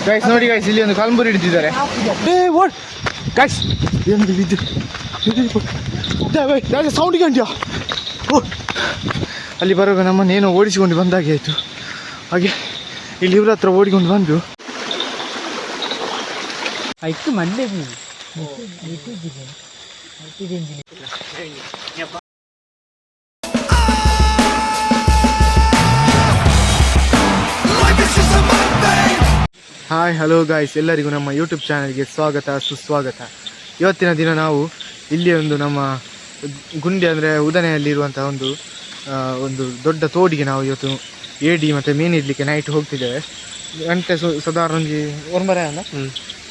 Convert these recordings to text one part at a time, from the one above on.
Guys ನೋಡಿ guys, ಇಲ್ಲಿ ಒಂದು ಕಲ್ಬುರಿ ಹಿಡಿದಿದ್ದಾರೆ. ಗೈಸ್ ಸೌಂಡ್ ಗಂಟ್ಯಾ ಅಲ್ಲಿ ಬರುವಾಗ ನಮ್ಮನ್ನೇನೋ ಓಡಿಸಿಕೊಂಡು ಬಂದಾಗೆ ಆಯಿತು. ಹಾಗೆ ಇಲ್ಲಿ ಇವ್ರ ಹತ್ರ ಓಡಿಕೊಂಡು ಬಂದು ಆಯ್ತು ಮಂಡೆ ಹಾಯ್ ಹಲೋ ಗಾಯ್ಸ್, ಎಲ್ಲರಿಗೂ ನಮ್ಮ ಯೂಟ್ಯೂಬ್ ಚಾನಲ್ಗೆ ಸ್ವಾಗತ ಸುಸ್ವಾಗತ. ಇವತ್ತಿನ ದಿನ ನಾವು ಇಲ್ಲಿ ಒಂದು ನಮ್ಮ ಗುಂಡಿ ಅಂದರೆ ಉದನೆಯಲ್ಲಿರುವಂಥ ಒಂದು ದೊಡ್ಡ ತೋಡಿಗೆ ನಾವು ಇವತ್ತು ಏಡಿ ಮತ್ತು ಮೀನು ಇಡಲಿಕ್ಕೆ ನೈಟ್ ಹೋಗ್ತಿದ್ದೇವೆ. ಗಂಟೆ ಸಾಧಾರಣ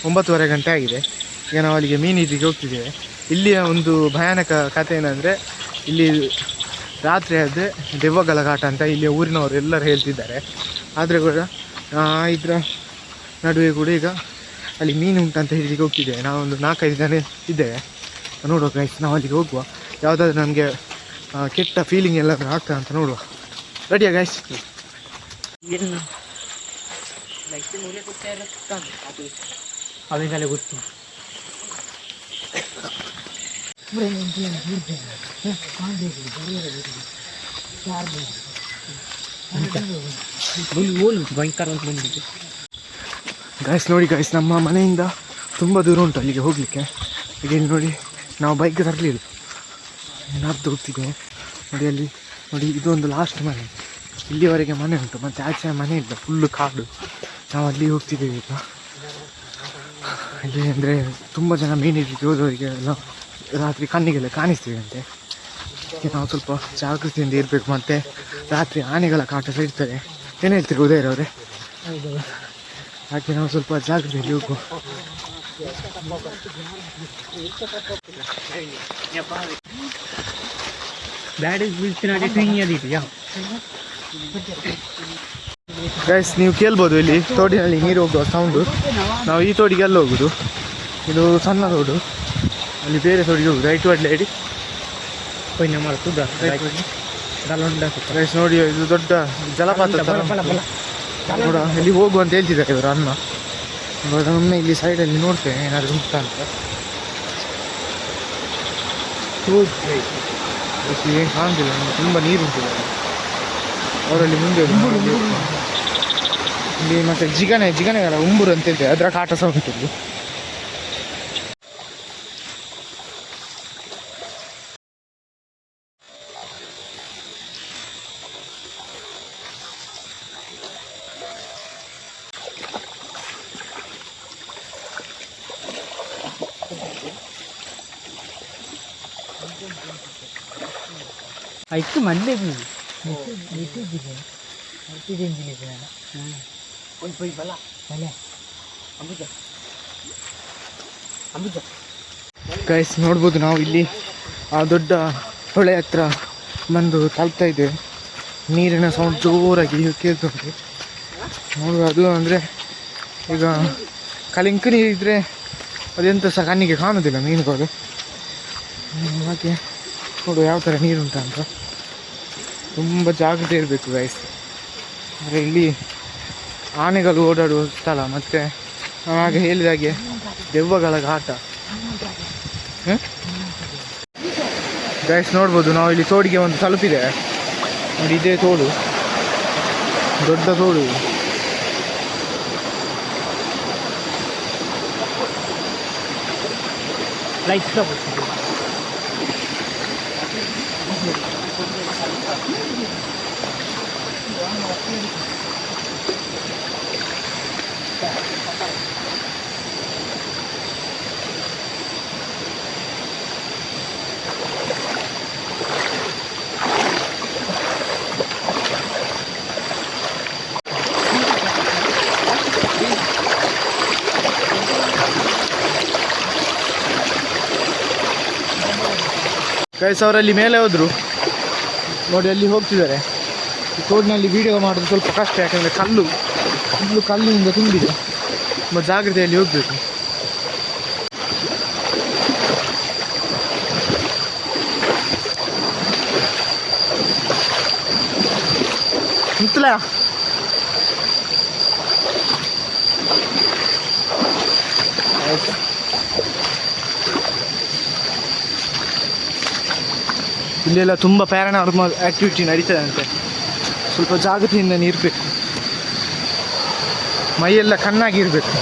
9:30 ಗಂಟೆ ಆಗಿದೆ. ಈಗ ನಾವು ಅಲ್ಲಿಗೆ ಮೀನು ಇಡಲಿಕ್ಕೆ ಹೋಗ್ತಿದ್ದೇವೆ. ಇಲ್ಲಿಯ ಒಂದು ಭಯಾನಕ ಕಥೆ ಏನಂದರೆ, ಇಲ್ಲಿ ರಾತ್ರಿ ಆದರೆ ದೆವ್ವಗಳ ಕಾಟ ಅಂತ ಇಲ್ಲಿ ಊರಿನವರು ಎಲ್ಲರೂ ಹೇಳ್ತಿದ್ದಾರೆ. ಆದರೆ ಕೂಡ ಇದರ ನಡುವೆ ಕೂಡ ಈಗ ಅಲ್ಲಿ ಮೀನು ಉಂಟಂತ ಹಿಡಿಲಿಕ್ಕೆ ಹೋಗ್ತಿದ್ದೇವೆ. ನಾವೊಂದು 4-5 ಜನ ಇದ್ದೇವೆ. ನೋಡುವ ಗೈಸ್, ನಾವು ಅಲ್ಲಿಗೆ ಹೋಗುವ. ಯಾವುದಾದ್ರೂ ನಮಗೆ ಕೆಟ್ಟ ಫೀಲಿಂಗ್ ಎಲ್ಲಾದರೂ ಆಗ್ತದೆ ಅಂತ ನೋಡುವ. ರೆಡಿಯಾ ಗೈಸ್? ಅವೆಲ್ಲ ಗೊತ್ತು. ಭಯಂಕರ ಅಂತ ಬಂದಿತ್ತು ಗೈಸ್. ನೋಡಿ ಗೈಸ್, ನಮ್ಮ ಮನೆಯಿಂದ ತುಂಬ ದೂರ ಉಂಟು ಅಲ್ಲಿಗೆ ಹೋಗಲಿಕ್ಕೆ. ಈಗ ಇಲ್ಲಿ ನೋಡಿ, ನಾವು ಬೈಕ್ ತರಲಿಲ್ಲ, ನಡ್ದು ಹೋಗ್ತಿದ್ದೇವೆ. ನೋಡಿ ಅಲ್ಲಿ ನೋಡಿ, ಇದೊಂದು ಲಾಸ್ಟ್ ಮನೆ. ಇಲ್ಲಿವರೆಗೆ ಮನೆ ಉಂಟು, ಮತ್ತು ಆಚೆ ಮನೆ ಇಲ್ಲ, ಫುಲ್ಲು ಕಾಡು. ನಾವು ಅಲ್ಲಿ ಹೋಗ್ತಿದ್ದೇವೆ ಈಗ. ಅಲ್ಲಿ ಅಂದರೆ ತುಂಬ ಜನ ಮೀನು ಹಿಡಿಲಿಕ್ಕೆ ಹೋದವರಿಗೆ ಎಲ್ಲ ರಾತ್ರಿ ಕಣ್ಣಿಗೆಲ್ಲ ಕಾಣಿಸ್ತೀವಿ ಅಂತೆ. ಈಗ ನಾವು ಸ್ವಲ್ಪ ಜಾಗೃತಿಯಿಂದ ಇರಬೇಕು. ಮತ್ತು ರಾತ್ರಿ ಆನೆಗಳ ಕಾಟ ಇರ್ತದೆ. ಏನು ಹೇಳ್ತೀರಿ ಉದಯರ್ ಅವರೇ? ಹಾಗೆ ನಾವು ಸ್ವಲ್ಪ ಜಾಗೃತಿಯಲ್ಲಿ ಹೋಗುವ. ಗೈಸ್, ನೀವು ಕೇಳ್ಬೋದು ಇಲ್ಲಿ ತೋಡಿನಲ್ಲಿ ನೀರು ಹೋಗುವ ಸೌಂಡು. ನಾವು ಈ ತೋಡಿಗೆ ಎಲ್ಲ ಹೋಗುದು. ಇದು ಸಣ್ಣ ತೋಡು, ಅಲ್ಲಿ ಬೇರೆ ತೋಡಿಗೆ ಹೋಗುದು. ರೈಟ್ ಒಡ್ಲೆ ಇಡಿ ಗೈಸ್. ನೋಡಿ, ಇದು ದೊಡ್ಡ ಜಲಪಾತ ನೋಡ, ಇಲ್ಲಿ ಹೋಗು ಅಂತ ಹೇಳ್ತಿದ್ದಾರೆ ಇವರು ಅನ್ನ. ಒಮ್ಮೆ ಇಲ್ಲಿ ಸೈಡಲ್ಲಿ ನೋಡ್ತೇನೆ ಏನಾದರೂ ಉಂಟಾ ಅಂತ. ಏನು ಕಾಣ್ತಿಲ್ಲ, ತುಂಬ ನೀರು ಉಂಟಿದೆ ಅವರಲ್ಲಿ ಮುಂದೆ. ಇಲ್ಲಿ ಮತ್ತು ಜಿಗಣೆಗಳ ಉಂಬುರು ಅಂತ ಹೇಳ್ತೇವೆ, ಅದರ ಕಾಟ ಸಹ ಉಂಟು. ಆಯ್ತು ಮಂಡೆ ಗೈಸ್, ನೋಡ್ಬೋದು ನಾವು ಇಲ್ಲಿ ಆ ದೊಡ್ಡ ಹೊಳೆ ಹತ್ರ ಬಂದು ತಲುಪ್ತಾ ಇದ್ದೇವೆ. ನೀರಿನ ಸೌಂಡ್ ಜೋರಾಗಿ ಕೇಳ್ತುಂಟು. ನೋಡುವ, ಅದು ಅಂದರೆ ಈಗ ಕಲಿಂಕು ನೀರಿದ್ದರೆ ಅದೆಂತ ಸಹ ಕಣ್ಣಿಗೆ ಕಾಣೋದಿಲ್ಲ ಮೀನುಗಳು. ಹಾಗೆ ನೋಡುವ ಯಾವ ಥರ ನೀರುಂಟ ಅಂತ. ತುಂಬ ಜಾಗ್ರತೆ ಇರಬೇಕು ಗೈಸ್. ಅಂದರೆ ಇಲ್ಲಿ ಆನೆಗಳು ಓಡಾಡುವ ಸ್ಥಳ, ಮತ್ತು ನಾವು ಹಾಗೆ ಹೇಳಿದಾಗೆ ದೆವ್ವಗಳ ಕಾಟ. ಗೈಸ್, ನೋಡ್ಬೋದು ನಾವು ಇಲ್ಲಿ ತೋಡಿಗೆ ಒಂದು ತಲುಪಿದೆ. ನೋಡಿ, ಇದೇ ತೋಡು, ದೊಡ್ಡ ತೋಡು. ಲೈಟ್ ಗೈಸ್, ಅವರಲ್ಲಿ ಮೇಲೆ ಹೋದರು ನೋಡಿ, ಅಲ್ಲಿ ಹೋಗ್ತಿದ್ದಾರೆ. ಈ ತೋಡಿನಲ್ಲಿ ವೀಡಿಯೋ ಮಾಡೋದು ಸ್ವಲ್ಪ ಕಷ್ಟ, ಯಾಕಂದರೆ ಕಲ್ಲಿನಿಂದ ತುಂಬಿದೆ. ತುಂಬ ಜಾಗ್ರತೆಯಲ್ಲಿ ಹೋಗಬೇಕು. ಇಲ್ಲೆಲ್ಲ ತುಂಬ ಪ್ಯಾರಾನಾರ್ಮಲ್ ಆ್ಯಕ್ಟಿವಿಟಿ ನಡೀತದೆ ಅಂತೆ. ಸ್ವಲ್ಪ ಜಾಗೃತಿಯಿಂದ ಇರಬೇಕು, ಮೈಯೆಲ್ಲ ಕಣ್ಣಾಗಿರಬೇಕು.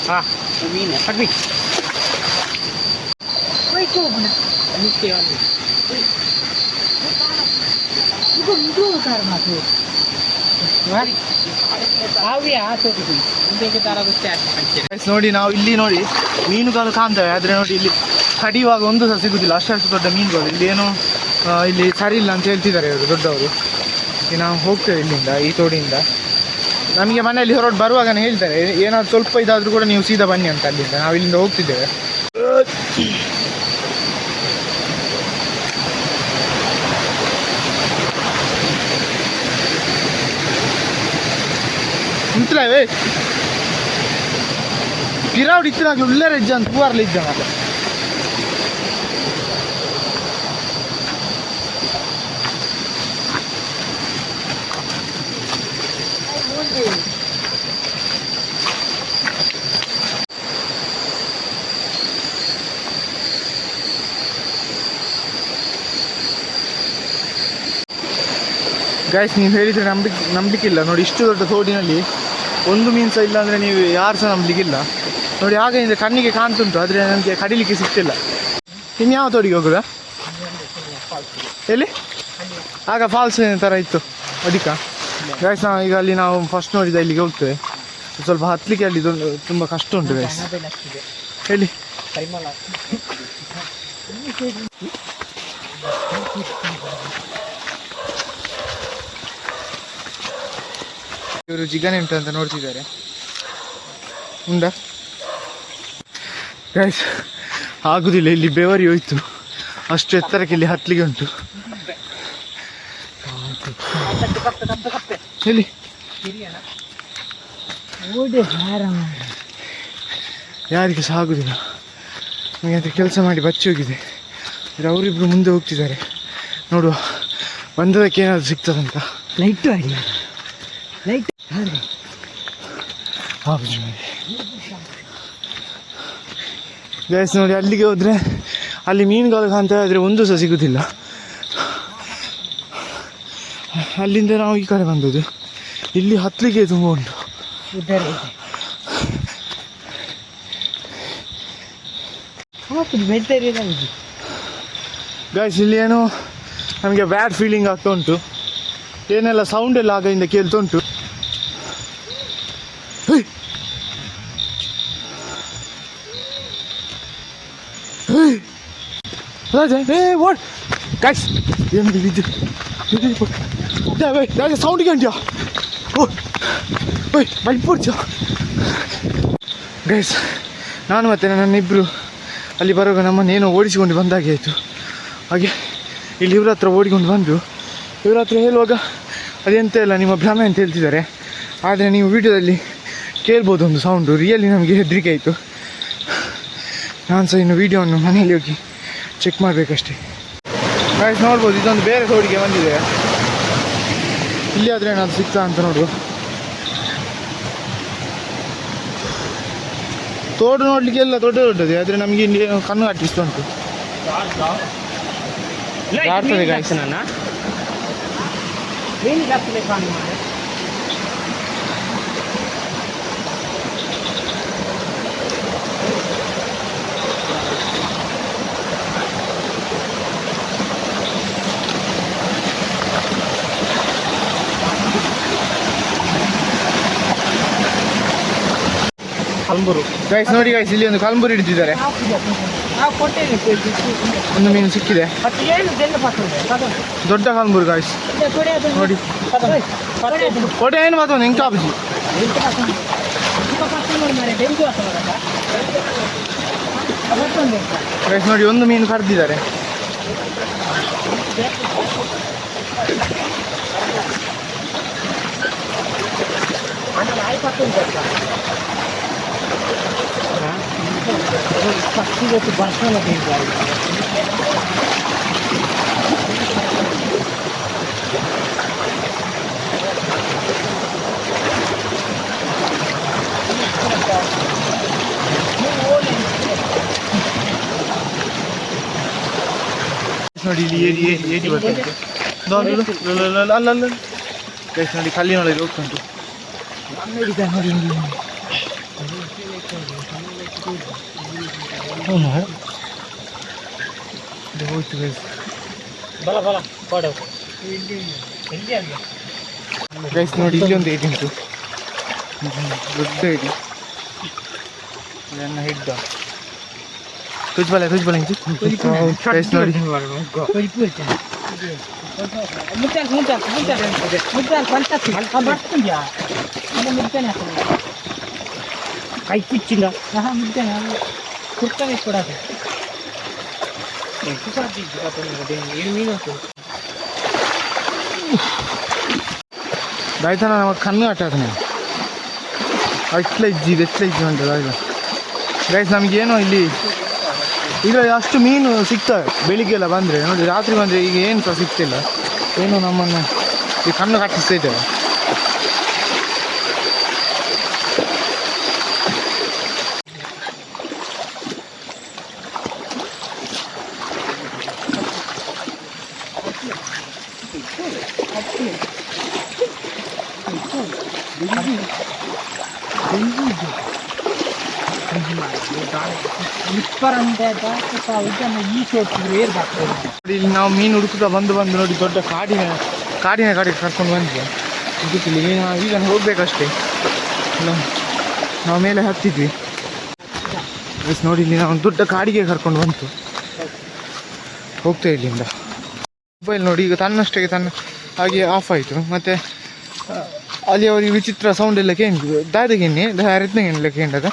ಹಾಂ ಮೀನು ಕಡ್ಮಿ ನೋಡಿ, ನಾವು ಇಲ್ಲಿ ನೋಡಿ ಮೀನುಗಳು ಕಾಣ್ತವೆ, ಆದರೆ ನೋಡಿ ಇಲ್ಲಿ ಕಡಿಯುವಾಗ ಒಂದು ಸಹ ಸಿಗುದಿಲ್ಲ, ಅಷ್ಟು ದೊಡ್ಡ ಮೀನುಗಳು. ಇಲ್ಲಿ ಏನು ಇಲ್ಲಿ ಸರಿ ಇಲ್ಲ ಅಂತ ಹೇಳ್ತಿದ್ದಾರೆ ಇವರು ದೊಡ್ಡವರು. ಈಗ ನಾವು ಹೋಗ್ತೇವೆ ಇಲ್ಲಿಂದ, ಈ ತೋಡಿಯಿಂದ. ನಮಗೆ ಮನೆಯಲ್ಲಿ ಹೊರಟು ಬರುವಾಗನೇ ಹೇಳ್ತಾರೆ, ಏನಾದ್ರು ಸ್ವಲ್ಪ ಇದಾದರೂ ಕೂಡ ನೀವು ಸೀದಾ ಬನ್ನಿ ಅಂತ. ಅಲ್ಲಿಂದ ನಾವು ಇಲ್ಲಿಂದ ಹೋಗ್ತಿದ್ದೇವೆ. ಇಂತಲೇ ಗಿರಾವಡಿ ಇತ್ತಿನಾಗ್ಲು ಉಳ್ಳೇ ರಜ್ಜ ಅಂತ ಹೂವಾರ್ಲಿ ಇದ್ದ ನಾನು. ಗೈಸ್, ನೀವು ಹೇಳಿದರೆ ನಂಬಲಿಕ್ಕಿಲ್ಲ. ನೋಡಿ, ಇಷ್ಟು ದೊಡ್ಡ ತೋಡಿನಲ್ಲಿ ಒಂದು ಮೀನು ಸಹ ಇಲ್ಲ ಅಂದರೆ ನೀವು ಯಾರು ಸಹ ನಂಬಲಿಕ್ಕಿಲ್ಲ. ನೋಡಿ, ಆಗಿಂದ ಕಣ್ಣಿಗೆ ಕಾಣ್ತುಂಟು, ಆದರೆ ನನಗೆ ಕಡಿಲಿಕ್ಕೆ ಸಿಗ್ತಿಲ್ಲ. ಇನ್ಯಾವ ತೋಡಿಗೆ ಹೋಗೋದಾ? ಎಲ್ಲಿ? ಆಗ ಫಾಲ್ಸ್ ಥರ ಇತ್ತು ಅದಕ್ಕೆ. ಗೈಸ್, ಈಗ ಅಲ್ಲಿ ನಾವು ಫಸ್ಟ್ ನೋಡಿದ ಇಲ್ಲಿಗೆ ಹೋಗ್ತೇವೆ. ಸ್ವಲ್ಪ ಹತ್ತಲಿಕ್ಕೆ ಅಲ್ಲಿ ತುಂಬ ಕಷ್ಟ ಉಂಟು ಗೈಸ್. ಹೇಳಿ. ಇವರು ಜಿಗಣೆ ಉಂಟು ಅಂತ ನೋಡ್ತಿದ್ದಾರೆ. ಉಂಟಾ ಗೈಸ್? ಆಗುದಿಲ್ಲ, ಇಲ್ಲಿ ಬೆವರಿ ಹೋಯ್ತು, ಅಷ್ಟು ಎತ್ತರಕ್ಕೆ ಇಲ್ಲಿ ಹತ್ತಲಿಕ್ಕೆ ಉಂಟು. ಹೇಳಿ. ಯಾರಿಗೆ ಸಹ ಆಗುದಿಲ್ಲ. ನನಗೆ ಅಂತ ಕೆಲಸ ಮಾಡಿ ಬಚ್ಚಿ ಹೋಗಿದೆ. ಅವರಿಬ್ರು ಮುಂದೆ ಹೋಗ್ತಿದ್ದಾರೆ. ನೋಡುವ ಬಂದದಕ್ಕೆ ಏನಾದರೂ ಸಿಗ್ತದಂತ. ಲೈಟು ಆಗಿ ಲೈಟ್ ಗೈಸ್ ನೋಡಿ, ಅಲ್ಲಿಗೆ ಹೋದರೆ ಅಲ್ಲಿ ಮೀನುಗಳು ಕಾಣ್ತಾ ಇದ್ರೆ ಒಂದು ಸಹ ಸಿಗುತ್ತಿಲ್ಲ. ಅಲ್ಲಿಂದ ನಾವು ಈ ಕಡೆ ಬಂದದ್ದು. ಇಲ್ಲಿ ಹತ್ತಲಿಕ್ಕೆ ತುಂಬ ಉಂಟು. ಗೈಸ್, ಇಲ್ಲಿ ಏನೋ ನಮಗೆ ಬ್ಯಾಡ್ ಫೀಲಿಂಗ್ ಆಗ್ತಾ ಉಂಟು. ಏನೆಲ್ಲ ಸೌಂಡ್ ಎಲ್ಲ ಆಗಿಂದ ಕೇಳ್ತಾ ಉಂಟು. ಗೈಸ್, ಏನು ಇದು ಸೌಂಡ್ ಕೇಳ್ತೀಯ? ಓಯ್ ಮಲ್ಪೂರ್ಚ. ಗೈಸ್, ನಾನು ಮತ್ತು ನನ್ನಿಬ್ಬರು ಅಲ್ಲಿ ಬರುವಾಗ ನಮ್ಮನ್ನೇನೋ ಓಡಿಸಿಕೊಂಡು ಬಂದಾಗೆ ಆಯಿತು. ಹಾಗೆ ಇಲ್ಲಿ ಇವ್ರ ಹತ್ರ ಓಡಿಕೊಂಡು ಬಂದು ಇವ್ರ ಹತ್ರ ಹೇಳುವಾಗ ಅದೆಂತ ಇಲ್ಲ, ನಿಮ್ಮ ಭ್ರಮೆ ಅಂತ ಹೇಳ್ತಿದ್ದಾರೆ. ಆದರೆ ನೀವು ವಿಡಿಯೋದಲ್ಲಿ ಕೇಳ್ಬೋದು ಒಂದು ಸೌಂಡು. ರಿಯಲಿ ನಮಗೆ ಹೆದರಿಕೆ ಆಯಿತು. ನಾನು ಸಹ ಇನ್ನು ವೀಡಿಯೋವನ್ನು ಮನೆಯಲ್ಲಿ ಹೋಗಿ ಚೆಕ್ ಮಾಡಬೇಕಷ್ಟೇ. ಗೈಸ್ ನೋಡ್ಬೋದು, ಇದೊಂದು ಬೇರೆ ತೋಡಿಗೆ ಬಂದಿದೆ. ಇಲ್ಲಿ ಆದರೆ ಏನಾದ್ರು ಸಿಗ್ತಾ ಅಂತ ನೋಡು. ತೋಡು ನೋಡಲಿಕ್ಕೆ ಎಲ್ಲ ದೊಡ್ಡ ದೊಡ್ಡದೆ, ಆದರೆ ನಮಗೆ ಇಲ್ಲಿ ಕಣ್ಣು ಕಟ್ಟಿಸ್ತಾ ಉಂಟು. ಆಡ್ತದೆ ಗೈಸ್. ಕಲ್ಬುರು ಗೈಸ್ ನೋಡಿ ಗೈಸ್, ಇಲ್ಲಿ ಒಂದು ಕಲ್ಬುರು ಹಿಡಿದಿದ್ದಾರೆ. ಒಂದು ಮೀನು ಸಿಕ್ಕಿದೆ, ದೊಡ್ಡ ಕಲ್ಬುರು ಗೈಸ್. ನೋಡಿ ಕೊಡೆ ಏನು ಮಾತು ಹೆಂಗೆ ಕಾಪಿಸಿ ಗೈಸ್. ನೋಡಿ ಒಂದು ಮೀನು ಕರೆದಿದ್ದಾರೆ. ಪಕ್ಷಿಗತ್ತು ಬರ್ಸಲ್ಲ ಬೇಕು ನೋಡಿ ಇಲ್ಲಿ ಏರಿ ಏರಿ ಏರಿ ಬರ್ತದೆ ಅಲ್ಲ ಗೈಸ್ ನೋಡಿ ಕಲ್ಲಿನೊಳಗೆ ಹೋಗ್ತುಂಟು ನೋಡಿ ಹೋಯ್ತು ಗೈಸ್ ಬಲ ಬಲ ಕೊಡು ಗೈಸ್ ನೋಡಿ ಇಲ್ಲಿ ಒಂದು ಏರಿ ಉಂಟು ದೊಡ್ಡ ಏರಿ ನನ್ನ ಹಿಡ್ದ ತುಜ್ಬಲ ಇಂಚು ಗೈಸ್ ನೋಡಿ ಕೈ ಕಿಚ್ಚಿಂದ ಕುರ್ತಾನೆ ಕೊಡೋದು ದಾಯ್ತಾನ ನಮಗೆ ಕಣ್ಣು ಆಟಾದನೆ ಎಟ್ಲ ಇಜ್ಜಿ ಉಂಟು ಆಗ ಗೈಸ್ ನಮಗೇನೋ ಇಲ್ಲಿ ಈಗ ಅಷ್ಟು ಮೀನು ಸಿಗ್ತವೆ ಬೆಳಿಗ್ಗೆಲ್ಲ ಬಂದರೆ ನೋಡಿ ರಾತ್ರಿ ಬಂದರೆ ಈಗ ಏನು ಸಹ ಸಿಗ್ತಿಲ್ಲ ಏನು ನಮ್ಮನ್ನು ಈ ಕಣ್ಣು ಕಟ್ಟಿಸ್ತೈತೇವೆ ಇಲ್ಲಿ ನಾವು ಮೀನು ಹುಡುಕುತ್ತಾ ಬಂದು ನೋಡಿ ದೊಡ್ಡ ಕಾಡಿನ ಕಡೆಗೆ ಕರ್ಕೊಂಡು ಬಂದಿದ್ದೆ ಇದಕ್ಕಿಲ್ಲಿ ಈಗ ಹೋಗ್ಬೇಕಷ್ಟೇ ನಾವು ಮೇಲೆ ಹತ್ತಿದ್ವಿ ನೋಡಿ ಇಲ್ಲಿ ನಾವು ದೊಡ್ಡ ಕಾಡಿಗೆ ಕರ್ಕೊಂಡು ಬಂತು ಹೋಗ್ತಾ ಇಲ್ಲಿಂದ ಮೊಬೈಲ್ ನೋಡಿ ಈಗ ತನ್ನಷ್ಟಕ್ಕೆ ತನ್ನ ಹಾಗೆ ಆಫ್ ಆಯಿತು ಮತ್ತು ಅಲ್ಲಿ ಅವ್ರಿಗೆ ವಿಚಿತ್ರ ಸೌಂಡ್ ಎಲ್ಲ ಕೇಳಿದ್ರು ದಾದಗೆನ್ನೆ ರತ್ನಗೆಲ್ಲ ಕೇಂದ್ರದ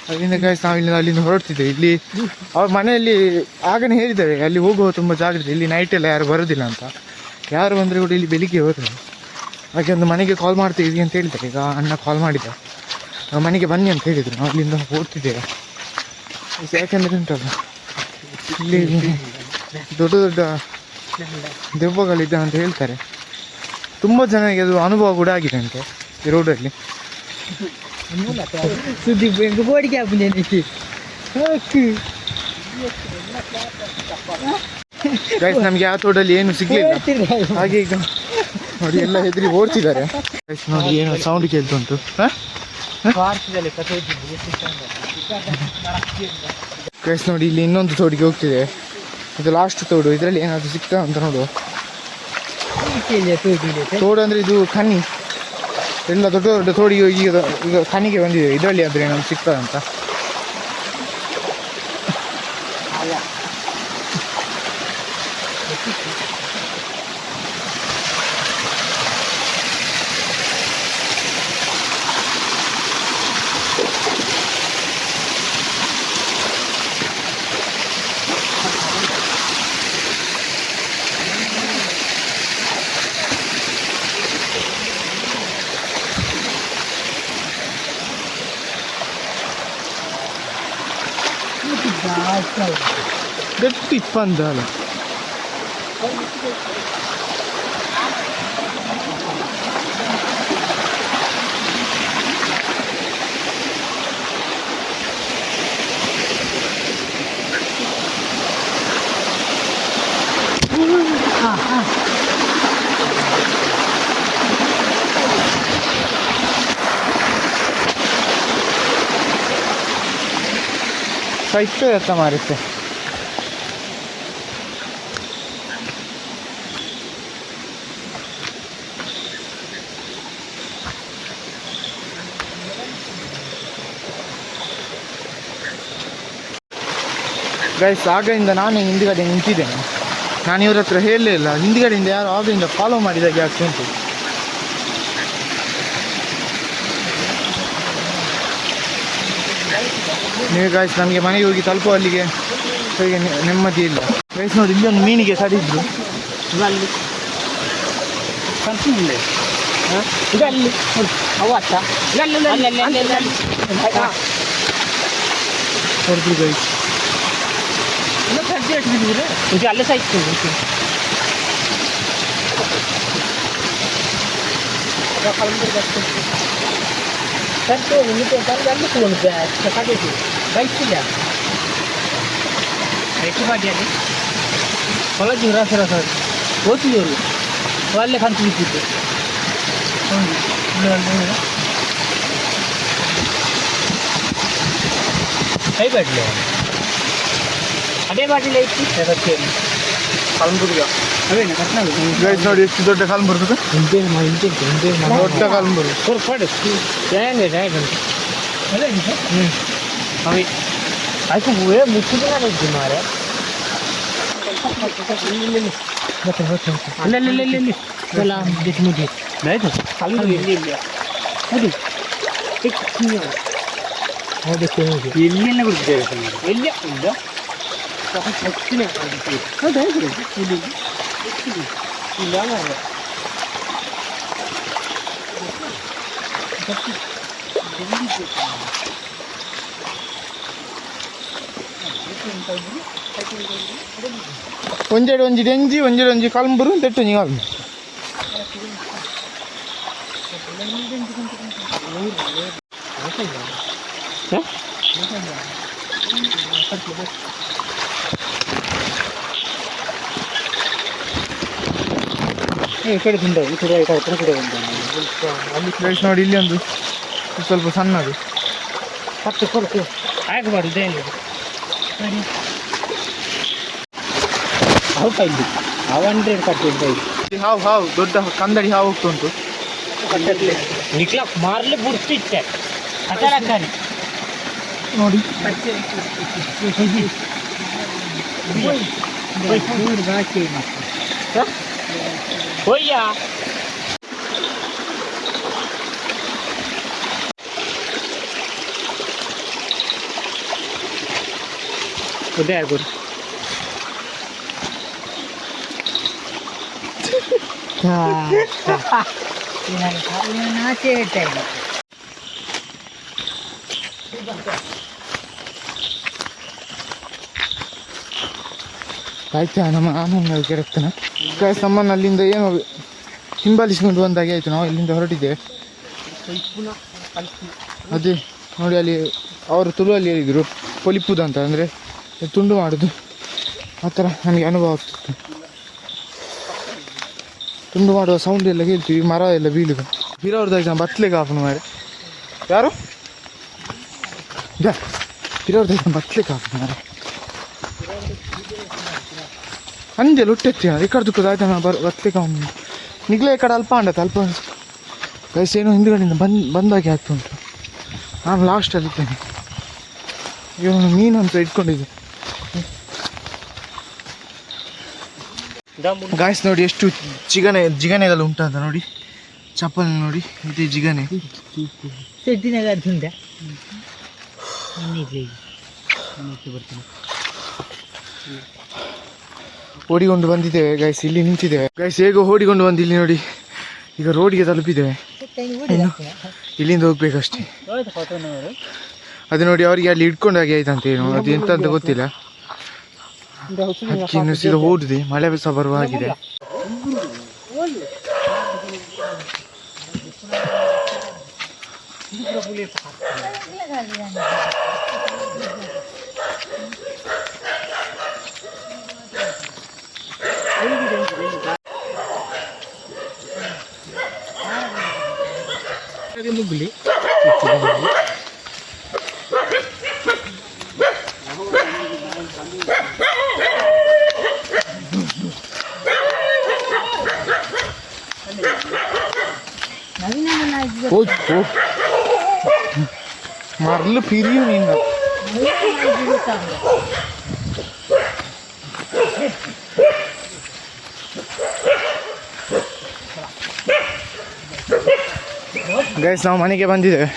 ಅದರಿಂದ ಗಾಯ್ಸ್ ನಾವು ಅಲ್ಲಿಂದ ಹೊರಡ್ತಿದ್ದೇವೆ ಇಲ್ಲಿ ಅವ್ರ ಮನೆಯಲ್ಲಿ ಆಗನೇ ಹೇಳಿದ್ದಾರೆ ಅಲ್ಲಿ ಹೋಗುವ ತುಂಬ ಜಾಗ್ರತೆ ಇಲ್ಲಿ ನೈಟೆಲ್ಲ ಯಾರು ಬರೋದಿಲ್ಲ ಅಂತ ಯಾರು ಬಂದರೆ ಕೂಡ ಇಲ್ಲಿ ಬೆಳಿಗ್ಗೆ ಹೋದ್ರೆ ಹಾಗೆ ಒಂದು ಮನೆಗೆ ಕಾಲ್ ಮಾಡ್ತೀವಿ ಅಂತ ಹೇಳ್ತಾರೆ ಈಗ ಅಣ್ಣ ಕಾಲ್ ಮಾಡಿದ್ದ ನಾವು ಮನೆಗೆ ಬನ್ನಿ ಅಂತ ಹೇಳಿದರು ನಾವು ಅಲ್ಲಿಂದ ಹೋಗ್ತಿದ್ದೇವೆ ಯಾಕೆಂದರೆ ಉಂಟಲ್ಲ ಇಲ್ಲಿ ದೊಡ್ಡ ದೊಡ್ಡ ದೆವ್ವಗಳಿದ್ದ ಅಂತ ಹೇಳ್ತಾರೆ ತುಂಬ ಜನರಿಗೆ ಅದು ಅನುಭವ ಕೂಡ ಆಗಿದೆ ಅಂತೆ ಈ ರೋಡಲ್ಲಿ ಸುದ್ದಿ ಗೋಡಿಗೆ ಗೈಸ್ ನಮಗೆ ಆ ತೋಡಲ್ಲಿ ಏನು ಸಿಗ್ಲಿಲ್ಲ ಹಾಗೆ ಈಗ ನೋಡಿ ಎಲ್ಲ ಹೆದರಿ ಓಡ್ತಿದ್ದಾರೆ ಗೈಸ್ ನೋಡಿ ಏನು ಸೌಂಡ್ ಕೇಳ್ತುಂಟು ಗೈಸ್ ನೋಡಿ ಇಲ್ಲಿ ಇನ್ನೊಂದು ತೋಡಿಗೆ ಹೋಗ್ತಿದೆ ಇದು ಲಾಸ್ಟ್ ತೋಡು ಇದರಲ್ಲಿ ಏನಾದರೂ ಸಿಗ್ತಾ ಅಂತ ನೋಡುವ ತೋಡು ಅಂದರೆ ಇದು ಖನಿ ಎಲ್ಲ ದೊಡ್ಡ ದೊಡ್ಡ ತೋಡಿಗೆ ಈಗ ಖನಿಗೆ ಬಂದಿದೆ ಇದರಲ್ಲಿ ಆದರೆ ಏನಾದ್ರು ಸಿಗ್ತದಂತ ಗಟ್ಟಿ ಪಂದಲ್ಲ ಸೈಟ್ ಎತ್ತ ಮಾರುತ್ತೆ ಗೈಸ್ ಆಗಿಂದ ನಾನೇ ಹಿಂದ್ಗಡೆ ನಿಂತಿದ್ದೇನೆ ನಾನು ಇವ್ರ ಹತ್ರ ಹೇಳಲೇ ಇಲ್ಲ ಹಿಂದ್ಗಡೆಯಿಂದ ಯಾರು ಆಗಿಂದ ಫಾಲೋ ಮಾಡಿದಾಗೆ ಆಗ್ತಾ ಉಂಟು ನೀವು ಗೈಸ್ ನಮಗೆ ಮನೆಗೆ ಹೋಗಿ ತಲುಪುವಲ್ಲಿಗೆ ಹೇಗೆ ನೆಮ್ಮದಿ ಇಲ್ಲ ಗೈಸ್ ನೋಡಿ ಇಲ್ಲೊಂದು ಮೀನಿಗೆ ಸರಿದ್ರು ಇದು ಅಲ್ಲಿ ಅವು ಅತ್ತ ಹೊಡೆದು ಗೈಸ್ ಇದು ಅಲ್ಲೇ ಸಾಯ್ತು ಸರ್ ಅಲ್ಲಿ ಫೋನ್ ಸಾಕೈತಿ ಬೈಕ್ಸಿಲ್ಲ ಐಟಿ ಬಾಡಿಯಲ್ಲಿ ಹೊಲ ಜೀವರ ಸರ್ ಓದ್ತಿದ್ದವರು ಅಲ್ಲೇ ಕಂತು ಬಿಟ್ಟಿದ್ದು ಕೈ ಬಾಟ್ಲಿ ಅದೇ ಬಾಟಿಲ್ ಐತಿ ಅದಕ್ಕೆ ಕಲಂಬುರ್ಗ ಅವೇನು ಕಟ್ನಾಗ ಗೈಸ್ ನೋಡಿ ಎಷ್ಟು ದೊಡ್ಡ ಕಲಂಬುರ್ಗ ದೊಡ್ಡ ಕಲಂಬುರ್ಗ ಕೊಡು ಹೆಂಗೆ ಅದೇ ಅವಿ ಆಯ್ತು ಹೂವೇ ಮುಚ್ಚಿದ್ರೆ ಇದ್ದು ಮಾರೆ ಅಲ್ಲಲ್ಲಿ ಎಲ್ಲ ಮುಗಿ ಆಯ್ತು ಅಲ್ಲಿ ಎಲ್ಲಿ ಅದು ಅದಕ್ಕೆ ಎಲ್ಲಿಂದ ಬಿಡ್ತೇವೆ ಎಲ್ಲಿ ಇಲ್ಲ ಹೆಚ್ಚಿನ ಹೌದಾ ಇಲ್ಲ ಮಾರೆ ಒಂಜೆಡು ಒಂಜಿ ಡೆಂಜಿ ಒಂಜೆಡು ಒಂಜಿ ಕಲಂಬುರು ತೆಟ್ಟು ನೀವು ಈ ಕಡೆ ತಿಂದ ಈ ಕಡೆ ಕಡೆ ಅಲ್ಲಿ ಪ್ಲೇಸ್ ನೋಡಿ ಇಲ್ಲಿ ಒಂದು ಸ್ವಲ್ಪ ಸಣ್ಣದು ಹತ್ತು ಕೊಡ್ತು ಆಗಬಾರ್ದು ಇದೇನಿದೆ ಔಟ್ ಆಯ್ತು 100 ಕಟ್ಟಿದ್ದು ಹಾವು ದೊಡ್ಡ ಕಂದಡಿ ಹಾವು ಹೋಗ್ತುಂಟು ನಿಕ್ಲ ಮಾರ್ಲಿ ಬಿಡ್ತಿತ್ತೆ ಅಚಾರಕ್ಕಾನೆ ನೋಡಿ ಹೋಯ್ಯ ಉದಯ ಆಗ್ಬೋದು ನಾಚೆ ಹೇಳ್ತಾ ಆಯ್ತಾ ನಮ್ಮ ಆನಂದ ಕೆರಕ್ತಾನೆ ಗಾಯ್ಸ್ ನಮ್ಮನ್ನು ಅಲ್ಲಿಂದ ಏನು ಹಿಂಬಾಲಿಸಿಕೊಂಡು ಬಂದಾಗೆ ಆಯಿತು ನಾವು ಇಲ್ಲಿಂದ ಹೊರಟಿದ್ದೇವೆ ಅದೇ ನೋಡಿ ಅಲ್ಲಿ ಅವರು ತುಳುವಲ್ಲಿ ಹೇಳಿದರು ಪೊಲಿಪುದು ಅಂತ ಅಂದರೆ ತುಂಡು ಮಾಡೋದು ಆ ಥರ ನನಗೆ ಅನುಭವ ಆಗ್ತಿತ್ತು ತುಂಡು ಮಾಡುವ ಸೌಂಡ್ ಎಲ್ಲ ಕೇಳ್ತೀವಿ ಮರ ಎಲ್ಲ ಬೀಳುದು ಇರೋರ್ದಾಗಿ ಬತ್ತಲೆಗೆ ಆಫನ್ ಮಾರೆ ಯಾರು ಇರೋರ್ದಾಗಿ ಬತ್ತಲೆಗೆ ಆಫನ್ ಮಾರೆ ಅಂಜಲ್ ಹುಟ್ಟೆತ್ತಿ ಈ ಕಡೆ ದುಃಖದ ಆಯ್ತು ಬತ್ತಲೆಗೆ ಅವನು ನಿಗ್ಲೇ ಈ ಕಡೆ ಅಲ್ಪ ವಯಸ್ಸೇನೋ ಹಿಂದುಗಡೆಯಿಂದ ಬಂದಾಗೆ ಆಗ್ತಾ ಉಂಟು ನಾನು ಲಾಸ್ಟಲ್ಲಿ ಇದ್ದೇನೆ ಇವನು ಮೀನು ಅಂತ ಇಟ್ಕೊಂಡಿದ್ದೆ ಗಾಯ್ಸ್ ನೋಡಿ ಎಷ್ಟು ಜಿಗನೆಗಳು ಉಂಟಂತ ನೋಡಿ ಚಪ್ಪಲ್ ನೋಡಿ ಇದೇ ಜಿಗನೆ ಓಡಿಕೊಂಡು ಬಂದಿದ್ದೇವೆ ಗೈಸ್ ಇಲ್ಲಿ ನಿಂತಿದ್ದೇವೆ ಗೈಸ್ ಹೇಗೋ ಓಡಿಕೊಂಡು ಬಂದು ಇಲ್ಲಿ ನೋಡಿ ಈಗ ರೋಡಿಗೆ ತಲುಪಿದ್ದೇವೆ ಇನ್ನು ಇಲ್ಲಿಂದ ಹೋಗ್ಬೇಕಷ್ಟೇ ಅದು ನೋಡಿ ಅವರಿಗೆ ಅಲ್ಲಿ ಇಟ್ಕೊಂಡಾಗೆ ಆಯ್ತಂತ ಏನು ಅದು ಎಂತ ಅಂತ ಗೊತ್ತಿಲ್ಲ ಅದಕ್ಕೆ ಇನ್ನು ಸೀದಾ ಓಡಿದೆ ಮಳೆ ಸಹ ಬರುವ ಹಾಗಿದೆ ಮುಗ್ಲಿ മറല് പിരിയും നീന്ത ಗೈಸ್ ನಾವು ಮನೆಗೆ ಬಂದಿದ್ದೇವೆ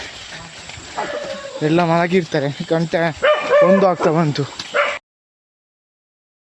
ಎಲ್ಲ ಮಲಗಿರ್ತಾರೆ ಗಂಟೆ 1 ಆಗ್ತಾ ಬಂತು